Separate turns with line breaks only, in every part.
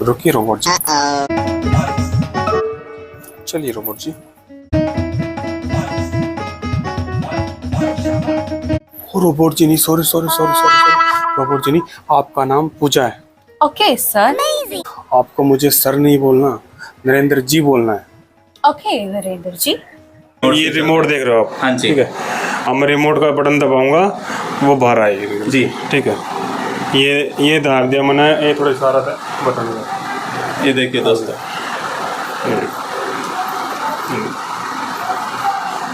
रुकिए रोबोट जी। चलिए रोबोट जी। ओ रोबोट जी नहीं, sorry sorry sorry sorry sorry, robot जी नहीं, आपका नाम पूजा है।
Okay sir.
आपको मुझे सर नहीं बोलना, नरेंद्र जी बोलना है।
ओके नरेंद्र जी।
ये रिमोट देख रहे हो आप?
हाँ जी।
ठीक है, अब मैं रिमोट का बटन दबाऊंगा, वो बाहर आएगी
जी।
ठीक है, ये दाब दिया मैंने, ये थोड़ा इशारा था बटन का।
ये देखिए दोस्तों,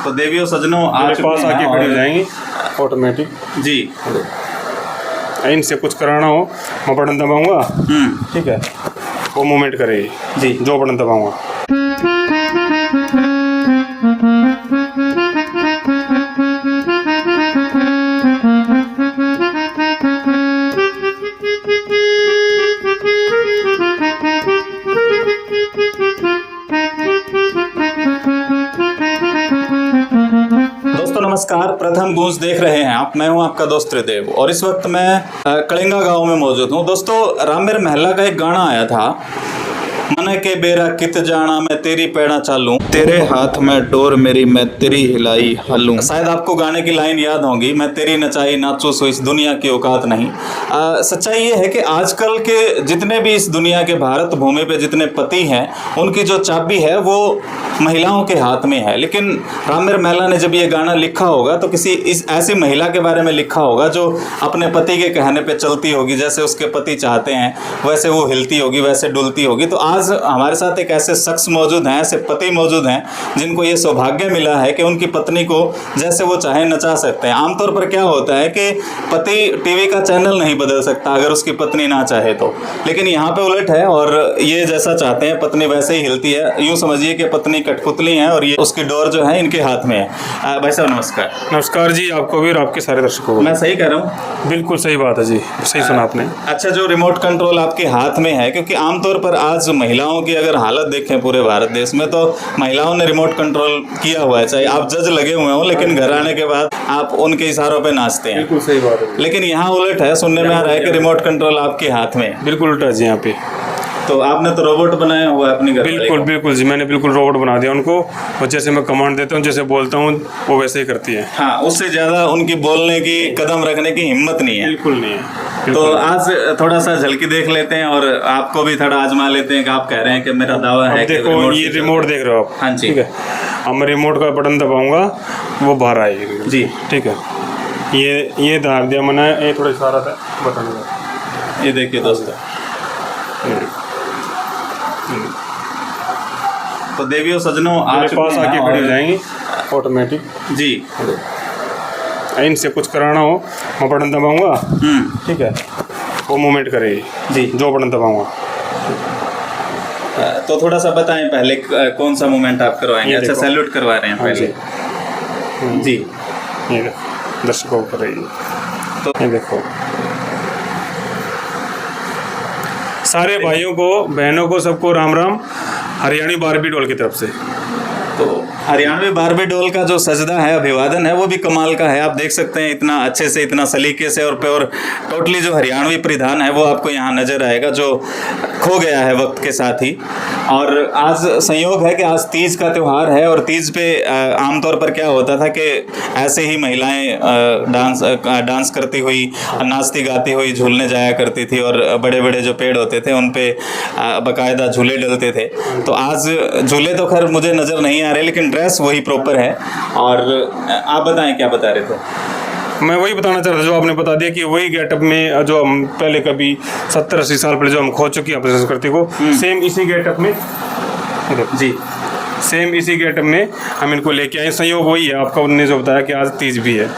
तो देवियों सज्जनों
मेरे पास आके खड़ी हो जाएंगी ऑटोमेटिक
जी।
इनसे कुछ कराना हो, मैं बटन दबाऊंगा, ठीक है, वो मूवमेंट करेगी
जी।
जो बटन दबाऊंगा।
दोस्तों नमस्कार, प्रथम गूंज देख रहे हैं आप। मैं हूं आपका दोस्त त्रिदेव और इस वक्त मैं कलिंगा गांव में मौजूद हूं। दोस्तों रामेर महला का एक गाना आया था, मन के बेरा कित जाना मैं तेरी पैड़ा चालूं, तेरे हाथ में डोर मेरी मैं तेरी हिलाई हलूं। शायद आपको गाने की लाइन याद होगी, मैं तेरी नचाई नाचू सो इस दुनिया की औकात नहीं। सच्चाई ये है कि आजकल के जितने भी इस दुनिया के भारत भूमि पे जितने पति हैं, उनकी जो चाबी है वो महिलाओं के हाथ में है। लेकिन रामेर महला ने जब ये गाना लिखा होगा तो किसी इस ऐसी महिला के बारे में लिखा होगा जो अपने पति के कहने पे चलती होगी, जैसे उसके पति चाहते हैं वैसे वो हिलती होगी, वैसे डुलती होगी। तो आज हमारे साथ एक ऐसे शख्स मौजूद हैं, ऐसे पति मौजूद हैं जिनको ये सौभाग्य मिला है कि उनकी पत्नी को जैसे वो चाहे नचा सकते हैं। आमतौर पर क्या होता है कि पति टीवी का चैनल नहीं बदल सकता अगर उसकी पत्नी ना चाहे तो, लेकिन यहाँ पे उलट है और ये जैसा चाहते हैं पत्नी वैसे ही हिलती है। यूँ समझिए कि पत्नी कठपुतली है और ये उसकी डोर जो है इनके हाथ में है। भाई साहब नमस्कार।
नमस्कार जी, आपको भी और आपके सारे दर्शकों को।
मैं सही कह रहा हूँ?
बिल्कुल सही बात है जी, सही सुना आपने।
अच्छा, जो रिमोट कंट्रोल आपके हाथ में है, क्योंकि आमतौर पर आज महिलाओं की अगर हालत देखें पूरे भारत देश में तो महिलाओं ने रिमोट कंट्रोल किया हुआ है, चाहे आप जज लगे हुए हो, लेकिन घर आने के बाद आप उनके इशारों पे नाचते हैं।
बिल्कुल सही बात है।
लेकिन यहाँ उलट है, सुनने में आ रहा है कि रिमोट कंट्रोल आपके हाथ में है।
बिल्कुल उल्टा जी यहाँ पे।
तो आपने तो रोबोट बनाया हुआ है अपनी घर।
बिल्कुल बिल्कुल जी, मैंने बिल्कुल रोबोट बना दिया उनको, और जैसे मैं कमांड देता हूँ, जैसे बोलता हूँ वो वैसे ही करती है।
हाँ, उससे ज्यादा उनकी बोलने की, कदम रखने की हिम्मत नहीं है।
बिल्कुल नहीं है।
तो आज थोड़ा सा झलकी देख लेते हैं और आपको भी थोड़ा आजमा लेते हैं कि आप कह रहे हैं कि मेरा दावा है कि
देखो ये रिमोट देख रहे हो आप?
हाँ जी।
ठीक है, अब मैं रिमोट का बटन दबाऊंगा, वो बाहर आएगी
जी। ठीक
है, ये दाब दिया मैंने, ये थोड़ा इशारा था बटन का।
ये देखिए दोस्तों, तो देवियों सज्जनों
मेरे पास आके खड़ी हो जाएंगी ऑटोमेटिक
जी।
इनसे कुछ कराना हो, मैं बटन दबाऊंगा, ठीक है, वो मूवमेंट करेगी
जी।
जो बटन दबाऊंगा।
तो थोड़ा सा बताएं पहले कौन सा मूवमेंट आप करवाएंगे? अच्छा, सैल्यूट करवा रहे हैं पहले जी।
ये देखो दर्शकों को कर रही है, तो ये देखो सारे भाइयों को, बहनों को, सबको राम राम। हरियाणी बारबी डॉल की तरफ से।
तो हरियाणवी बारबी डॉल का जो सजदा है, अभिवादन है, वो भी कमाल का है। आप देख सकते हैं इतना अच्छे से, इतना सलीके से और प्योर टोटली जो हरियाणवी परिधान है वो आपको यहाँ नजर आएगा, जो खो गया है वक्त के साथ ही। और आज संयोग है कि आज तीज का त्यौहार है और तीज पे आमतौर पर क्या होता था कि ऐसे ही महिलाएं डांस करती हुई, नाचती गाती हुई झूलने जाया करती थी और बड़े बड़े जो पेड़ होते थे उन पे बाकायदा झूले डलते थे। तो आज झूले तो खैर मुझे नज़र नहीं आ रहे, लेकिन ड्रेस वही प्रॉपर है। और आप बताएं क्या बता रहे थे?
मैं वही बताना चाह रहा था जो आपने बता दिया कि वही गेटअप में जो हम पहले कभी 70-80 साल पहले जो हम खो चुकी हैं संस्कृति को, सेम इसी गेटअप में
जी,
सेम इसी गेटअप में हम इनको लेके आए। संयोग वही है आपका, उन्होंने जो बताया कि आज तीज भी है।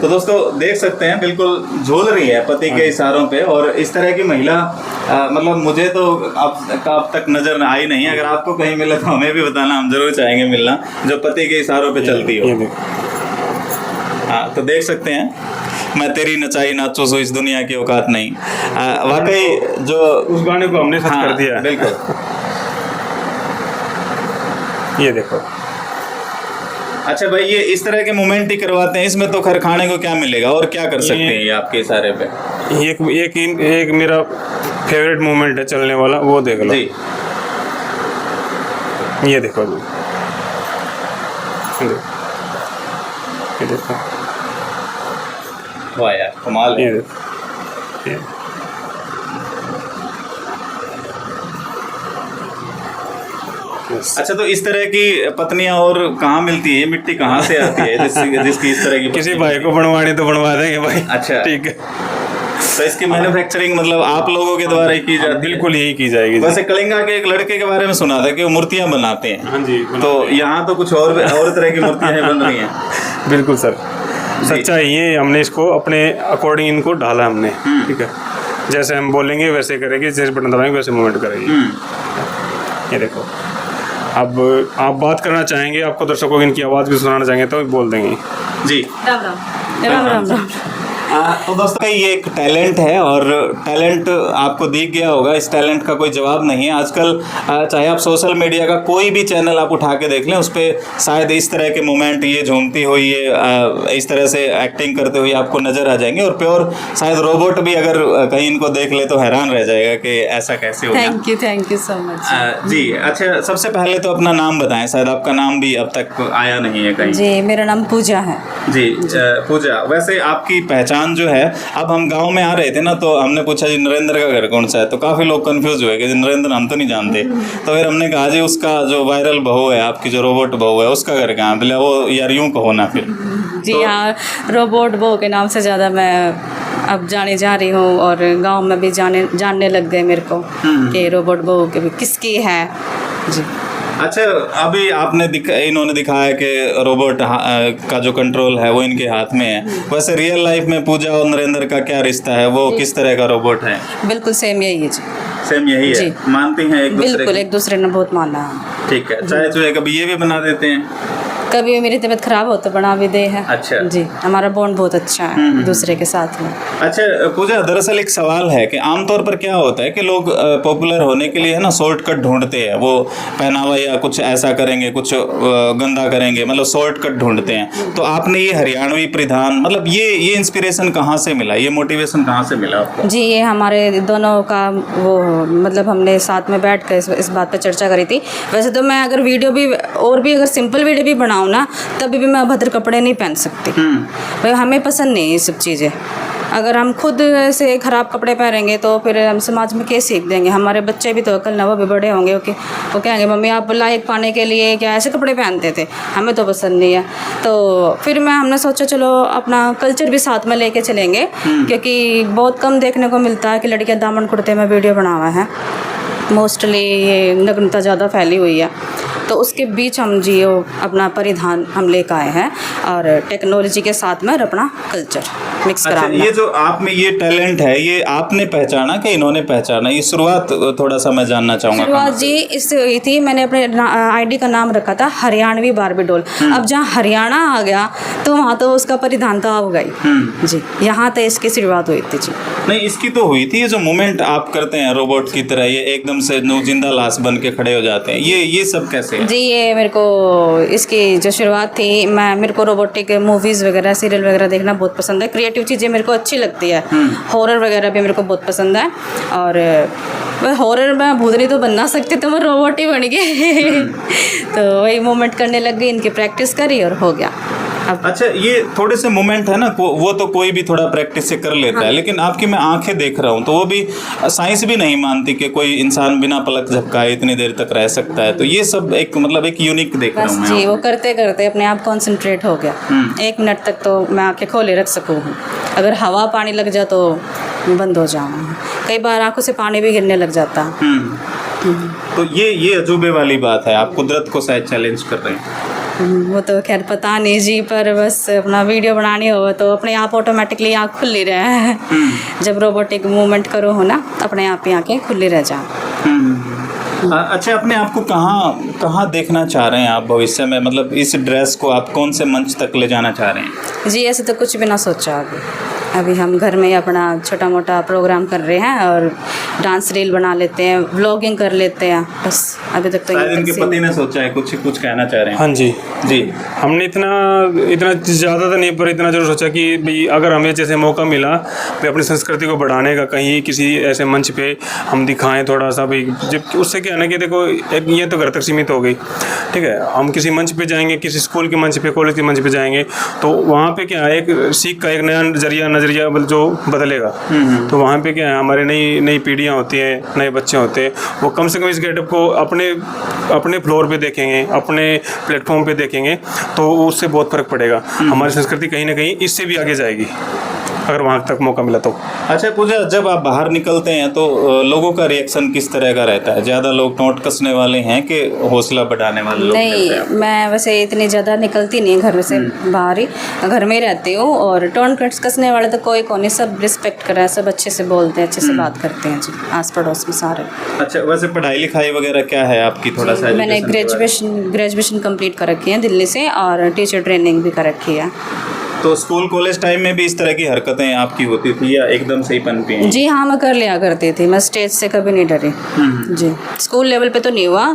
तो दोस्तों देख सकते हैं बिल्कुल झूल रही है पति के इशारों पे। और इस तरह की महिला मतलब मुझे तो अब तक नजर आई नहीं। अगर आपको कहीं मिले तो हमें भी बताना, हम जरूर चाहेंगे मिलना, जो पति के इशारों पे चलती हो। हाँ, तो देख सकते हैं, मैं तेरी नचाई नाचू सो इस दुनिया की औकात नहीं। वाकई जो
उस गाने को हमने सच कर दिया है।
बिल्कुल।
ये देखो।
अच्छा भाई, ये इस तरह के मोमेंट ही करवाते हैं, इसमें तो खैर खाने को क्या मिलेगा और क्या कर सकते हैं ये आपके इशारे पे?
एक मेरा फेवरेट मोमेंट है चलने वाला, वो देख लो।
जी
ये देखो जी, ये देखो,
वाह यार कमाल है।
ये देखो, ये
अच्छा, तो इस तरह की पत्नियां और कहाँ मिलती है? मिट्टी कहाँ से आती है जिसकी इस तरह की
किसी
पत्नी?
भाई को बनवानी तो बनवा देंगे भाई।
अच्छा।
ठीक है,
तो इसकी मैन्युफैक्चरिंग मतलब आप लोगों के द्वारा ही की जाती है?
बिल्कुल यही की जाएगी जी।
वैसे कलिंगा के एक लड़के के बारे में सुना था कि वो मूर्तियां बनाते हैं।
हाँ जी,
तो यहाँ तो कुछ और तरह की मूर्तियां बन रही हैं।
बिल्कुल सर, सच्चाई ये, हमने इसको अपने अकॉर्डिंग इनको ढाला हमने। ठीक है, जैसे हम बोलेंगे वैसे करेगी, जैसे बटन दबाएंगे वैसे मूवमेंट करेगी। ये देखो, अब आप बात करना चाहेंगे, आपको दर्शकों को इनकी आवाज़ भी सुनाना चाहेंगे तो बोल देंगे।
जी
राम राम राम राम राम।
तो दोस्तों ये एक टैलेंट है और टैलेंट आपको दिख गया होगा। इस टैलेंट का कोई जवाब नहीं है। आजकल चाहे आप सोशल मीडिया का कोई भी चैनल आप उठा के देख लें, उस पर शायद इस तरह के मोमेंट, ये झूमती हुई, ये इस तरह से एक्टिंग करते हुए आपको नज़र आ जाएंगे। और प्योर शायद रोबोट भी अगर कहीं इनको देख ले तो हैरान रह जाएगा कि ऐसा कैसे हो गया।
थैंक यू सो मच
जी। अच्छा, सबसे पहले तो अपना नाम बताएं, शायद आपका नाम भी अब तक आया नहीं है कहीं।
जी। मेरा नाम पूजा है
जी। पूजा, वैसे आपकी पहचान जो है, अब हम गांव में आ रहे थे ना, तो हमने पूछा जी नरेंद्र का घर कौन सा है, तो काफ़ी लोग कंफ्यूज हुए कि नरेंद्र हम तो नहीं जानते। तो फिर हमने कहा जी उसका जो वायरल बहू है, आपकी जो रोबोट बहू है, उसका घर कहाँ? बोले वो यार यूँ कहो ना फिर।
जी तो, हाँ, रोबोट बहू के नाम से ज़्यादा मैं अब जाने जा रही हूँ और गांव में भी जानने लग गए मेरे को कि रोबोट बहू के भी किसकी है। जी।
अच्छा, अभी आपने इन्होंने दिखाया कि रोबोट का जो कंट्रोल है वो इनके हाथ में है। वैसे रियल लाइफ में पूजा और नरेंद्र का क्या रिश्ता है? वो किस तरह का रोबोट है?
बिल्कुल सेम यही है जी।
सेम यही है? मानती हैं एक दूसरे?
बिल्कुल, एक दूसरे ने बहुत माना है।
ठीक है। चाहे चूहे कभी ये भी बना देते हैं?
कभी मेरी तबीयत खराब हो तो बना भी दे है।
अच्छा
जी, हमारा बॉन्ड बहुत अच्छा है दूसरे के साथ में।
अच्छा पूजा, दरअसल एक सवाल है कि आमतौर पर क्या होता है कि लोग पॉपुलर होने के लिए है ना शॉर्टकट ढूंढते हैं। वो पहनावा या कुछ ऐसा करेंगे, कुछ गंदा करेंगे, मतलब शॉर्टकट ढूंढते हैं। तो आपने ये हरियाणवी परिधान, मतलब ये इंस्पिरेशन कहाँ से मिला, ये मोटिवेशन कहाँ से मिला आपको?
जी, ये हमारे दोनों का वो, मतलब हमने साथ में बैठ कर इस बात पर चर्चा करी थी। वैसे तो मैं अगर वीडियो भी और भी अगर सिंपल वीडियो भी बनाऊँ ना, तभी भी मैं अभद्र कपड़े नहीं पहन सकती। भाई हमें पसंद नहीं ये सब चीज़ें। अगर हम खुद ऐसे ख़राब कपड़े पहनेंगे तो फिर हम समाज में क्या सीख देंगे? हमारे बच्चे भी तो कल ना वो भी बड़े होंगे, ओके, वो कहेंगे मम्मी आप लायक पाने के लिए क्या ऐसे कपड़े पहनते थे, हमें तो पसंद नहीं है। तो फिर हमने सोचा चलो अपना कल्चर भी साथ में लेके चलेंगे, क्योंकि बहुत कम देखने को मिलता है कि लड़कियाँ दामन कुर्ते में वीडियो बनावा है। मोस्टली ये नग्नता ज़्यादा फैली हुई है, तो उसके बीच हम जी अपना परिधान हम लेकर आए हैं और टेक्नोलॉजी के साथ में अपना कल्चर मिक्स करा।
अच्छा, ये जो आप में ये टैलेंट है, ये आपने पहचाना कि इन्होंने पहचाना? ये शुरुआत थोड़ा सा मैं जानना चाहूँगा।
शुरुआत जी इससे हुई थी, मैंने अपने आईडी का नाम रखा था हरियाणवी बार्बी डॉल। अब जहाँ हरियाणा आ गया तो वहाँ तो उसका परिधान तो आ गई जी, यहाँ तो इसकी शुरुआत हुई थी जी।
नहीं, इसकी तो हुई थी। ये जो मूवमेंट आप करते हैं रोबोट की तरह, ये एकदम से जिंदा लाश बन के खड़े हो जाते हैं, ये सब कैसे है?
जी, ये मेरे को इसकी जो शुरुआत थी, मेरे को रोबोटिक मूवीज़ वगैरह, सीरियल वगैरह देखना बहुत पसंद है। क्रिएटिव चीज़ें मेरे को अच्छी लगती है। हॉरर वगैरह भी मेरे को बहुत पसंद है। और मैं हॉरर में भूतनी तो बन ना सकती, तो मैं रोबोट ही बन गई। तो वही मूवमेंट करने लग गई, इनकी प्रैक्टिस करी और हो गया।
अच्छा, ये थोड़े से मोमेंट है ना, वो तो कोई भी थोड़ा प्रैक्टिस से कर लेता है, लेकिन आपकी मैं आंखें देख रहा हूँ तो वो भी साइंस भी नहीं मानती कि कोई इंसान बिना पलक झपकाए इतनी देर तक रह सकता है। तो ये सब एक मतलब एक यूनिक देख रहा हूँ
जी। वो करते करते अपने आप कॉन्सेंट्रेट हो गया। 1 मिनट तक तो मैं आंखें खोले रख सकूँ, अगर हवा पानी लग जाए तो बंद हो जाऊँ। कई बार आंखों से पानी भी गिरने लग जाता।
तो ये अजूबे वाली बात है, आप कुदरत को शायद चैलेंज कर रहे हैं।
वो तो खैर पता नहीं जी, पर बस अपना वीडियो बनानी हो तो अपने आप ऑटोमेटिकली आँख खुली रहे। जब रोबोटिक मूवमेंट करो हो ना, अपने आप ही आँखें खुली रह जाए।
अच्छा, अपने आप को कहाँ देखना चाह रहे हैं आप भविष्य में? मतलब इस ड्रेस को आप कौन से मंच तक ले जाना चाह रहे हैं?
जी, ऐसे तो कुछ भी ना सोचा अभी। अभी हम घर में अपना छोटा मोटा प्रोग्राम कर रहे हैं और डांस रील बना लेते हैं, व्लॉगिंग कर लेते हैं, बस अभी तक तो
शायद इनके पति ने सोचा है कुछ कहना चाह रहे हैं।
हाँ जी
जी।
हमने इतना ज़्यादा तो नहीं, पर इतना जरूर सोचा कि भाई अगर हमें जैसे मौका मिला भाई अपनी संस्कृति को बढ़ाने का, कहीं किसी ऐसे मंच पे हम दिखाएं थोड़ा सा भाई, जब उससे क्या है ना कि देखो एक ये तो घर तक सीमित हो गई, ठीक है, हम किसी मंच पे जाएंगे, किसी स्कूल के मंच पे, कॉलेज के मंच पे जाएंगे, तो वहाँ पे क्या है एक सीख का एक नया नज़रिया जो बदलेगा। तो वहाँ पे क्या है हमारे नई पीढ़ियाँ होती हैं, नए बच्चे होते हैं, वो कम से कम इस गेटअप को अपने फ्लोर पे देखेंगे, अपने प्लेटफॉर्म पे देखेंगे, तो उससे बहुत फ़र्क पड़ेगा। हमारी संस्कृति कहीं ना कहीं इससे भी आगे जाएगी अगर वहाँ तक मौका मिला तो।
अच्छा पूजा, जब आप बाहर निकलते हैं तो लोगों का रिएक्शन किस तरह का रहता है? ज़्यादा लोग टोंट कसने वाले हैं कि हौसला बढ़ाने वाले लोग?
नहीं, मैं वैसे इतनी ज़्यादा निकलती नहीं घर से बाहर ही, घर में रहती हूँ, और टोंट कसने वाले तो कोई नहीं, सब रिस्पेक्ट कर रहा है, सब अच्छे से बोलते हैं, अच्छे से बात करते हैं जी, आस पड़ोस में सारे।
अच्छा, वैसे पढ़ाई लिखाई वगैरह क्या है आपकी? थोड़ा सा
मैंने ग्रेजुएशन कंप्लीट कर रखी है दिल्ली से, और टीचर ट्रेनिंग भी कर रखी है।
तो स्कूल कॉलेज टाइम में भी इस तरह की हरकतें आपकी होती थी या एकदम से ही पनपी हैं?
जी हाँ, मैं कर लिया करती थी, मैं स्टेज से कभी नहीं डरी जी। स्कूल लेवल पे तो नहीं हुआ,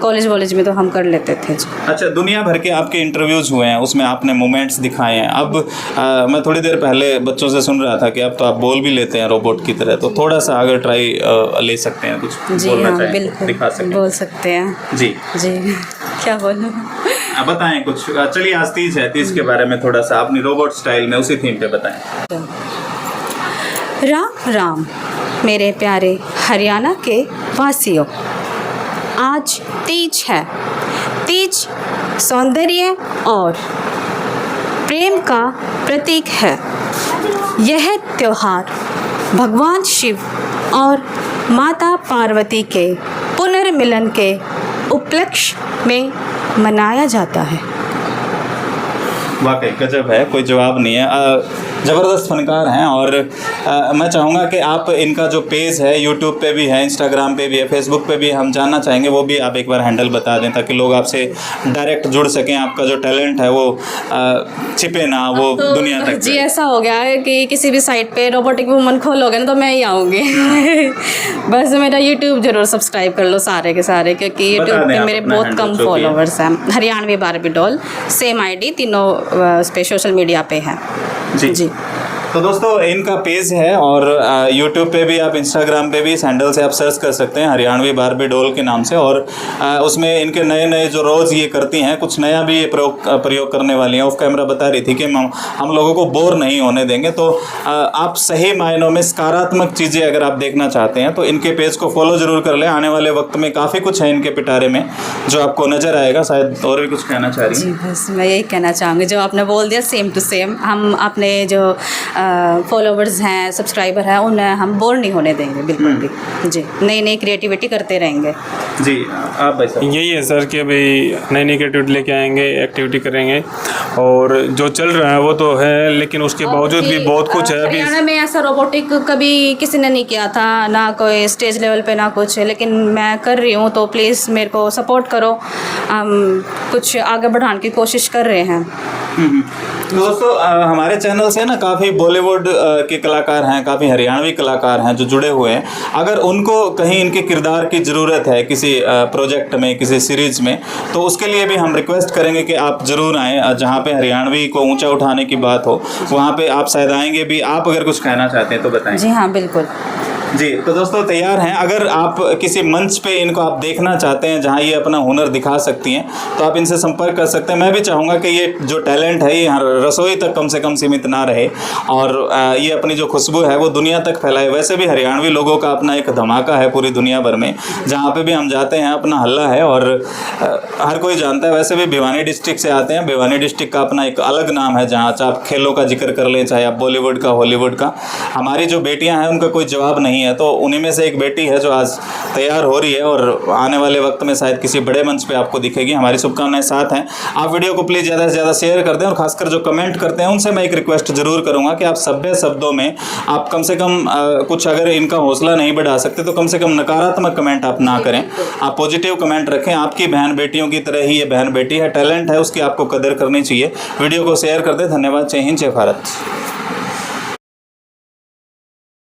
कॉलेज में तो हम कर लेते थे जी।
अच्छा, दुनिया भर के आपके इंटरव्यूज़ हुए हैं, उसमें आपने मोमेंट्स दिखाए हैं। अब मैं थोड़ी देर पहले बच्चों से सुन रहा था कि अब तो आप बोल भी लेते हैं रोबोट की तरह, तो थोड़ा सा अगर ट्राई ले सकते हैं, कुछ
जी
बोलना
हाँ,
चाहें,
बिल्कुल
दिखा सकते
बोल सकते हैं
हैं जी।
जी। क्या बोलूँ?
बताएं कुछ। चलिए, आज तीज है, तीज के बारे में थोड़ा सा अपनी रोबोट स्टाइल में उसी थीम पे बताएं।
राम राम मेरे प्यारे हरियाणा के वासियों, आज तीज है। तीज सौंदर्य और प्रेम का प्रतीक है। यह त्योहार भगवान शिव और माता पार्वती के पुनर्मिलन के उपलक्ष्य में मनाया जाता है।
वाकई गजब है, कोई जवाब नहीं है। ज़बरदस्त फनकार हैं, और मैं चाहूँगा कि आप इनका जो पेज है यूट्यूब पे भी है, इंस्टाग्राम पे भी है, फेसबुक पे भी हम जानना चाहेंगे, वो भी आप एक बार हैंडल बता दें ताकि लोग आपसे डायरेक्ट जुड़ सकें। आपका जो टैलेंट है वो छिपे ना, वो
तो
दुनिया तक
जी ऐसा हो गया है कि किसी भी साइट पे रोबोटिक वुमन खोलोगे ना तो मैं ही आऊँगी। बस मेरा यूट्यूब जरूर सब्सक्राइब कर लो सारे के सारे, क्योंकि यूट्यूब पे मेरे बहुत कम फॉलोवर्स हैं। Haryanvi Barbie doll, same ID, तीनों उस पे सोशल मीडिया पे है जी।
तो दोस्तों, इनका पेज है और यूट्यूब पे भी, आप इंस्टाग्राम पे भी इस हैंडल से आप सर्च कर सकते हैं, हरियाणवी बारबी डॉल के नाम से। और उसमें इनके नए जो रोज़ ये करती हैं, कुछ नया भी ये प्रयोग करने वाली हैं। ऑफ कैमरा बता रही थी कि हम लोगों को बोर नहीं होने देंगे। तो आप सही मायनों में सकारात्मक चीज़ें अगर आप देखना चाहते हैं तो इनके पेज को फॉलो ज़रूर कर लें। आने वाले वक्त में काफ़ी कुछ है इनके पिटारे में जो आपको नज़र आएगा। शायद और भी कुछ कहना चाह रही
जी, बस मैं यही कहना चाहूँगी, जो आपने बोल दिया सेम टू सेम। हम अपने जो फॉलोवर्स हैं, सब्सक्राइबर हैं, उन्हें हम बोर नहीं होने देंगे बिल्कुल भी जी। नई क्रिएटिविटी करते रहेंगे
जी। आप भाई साहब?
यही है सर कि भाई नई क्रिएटिविटी लेके आएंगे, एक्टिविटी करेंगे, और जो चल रहा है वो तो है, लेकिन उसके बावजूद भी बहुत कुछ है।
हरियाणा में ऐसा रोबोटिक कभी किसी ने नहीं किया था, ना कोई स्टेज लेवल पे ना कुछ, लेकिन मैं कर रही हूँ, तो प्लीज़ मेरे को सपोर्ट करो। हम कुछ आगे बढ़ाने की कोशिश कर रहे हैं।
दोस्तों, हमारे चैनल से ना काफ़ी बॉलीवुड के कलाकार हैं, काफ़ी हरियाणवी कलाकार हैं जो जुड़े हुए हैं। अगर उनको कहीं इनके किरदार की ज़रूरत है किसी प्रोजेक्ट में, किसी सीरीज़ में, तो उसके लिए भी हम रिक्वेस्ट करेंगे कि आप ज़रूर आएँ। जहाँ पे हरियाणवी को ऊंचा उठाने की बात हो वहाँ पे आप शायद आएंगे भी। आप अगर कुछ कहना चाहते हैं तो बताएं।
जी हाँ, बिल्कुल
जी। तो दोस्तों, तैयार हैं। अगर आप किसी मंच पे इनको आप देखना चाहते हैं जहां ये अपना हुनर दिखा सकती हैं, तो आप इनसे संपर्क कर सकते हैं। मैं भी चाहूँगा कि ये जो टैलेंट है ये रसोई तक कम से कम सीमित ना रहे, और ये अपनी जो खुशबू है वो दुनिया तक फैलाए। वैसे भी हरियाणवी लोगों का अपना एक धमाका है पूरी दुनिया भर में, जहाँ पे भी हम जाते हैं अपना हल्ला है, और हर कोई जानता है। वैसे भी भिवानी डिस्ट्रिक्ट से आते हैं। भिवानी डिस्ट्रिक्ट का अपना एक अलग नाम है, जहाँ आप खेलों का जिक्र कर लें, चाहे आप बॉलीवुड का, हॉलीवुड का। हमारी जो बेटियाँ हैं उनका कोई जवाब नहीं है, तो उन्हीं में से एक बेटी है जो आज तैयार हो रही है, और आने वाले वक्त में शायद किसी बड़े मंच पे आपको दिखेगी। हमारी शुभकामनाएं साथ हैं। आप वीडियो को प्लीज़ ज़्यादा से ज़्यादा शेयर कर दें, और खासकर जो कमेंट करते हैं उनसे मैं एक रिक्वेस्ट ज़रूर करूँगा कि आप सभ्य शब्दों में आप कम से कम कुछ, अगर इनका हौसला नहीं बढ़ा सकते तो कम से कम नकारात्मक कमेंट आप ना करें, आप पॉजिटिव कमेंट रखें। आपकी बहन बेटियों की तरह ही ये बहन बेटी है, टैलेंट है, उसकी आपको कदर करनी चाहिए। वीडियो को शेयर कर दें। धन्यवाद। जय हिंद, जय भारत।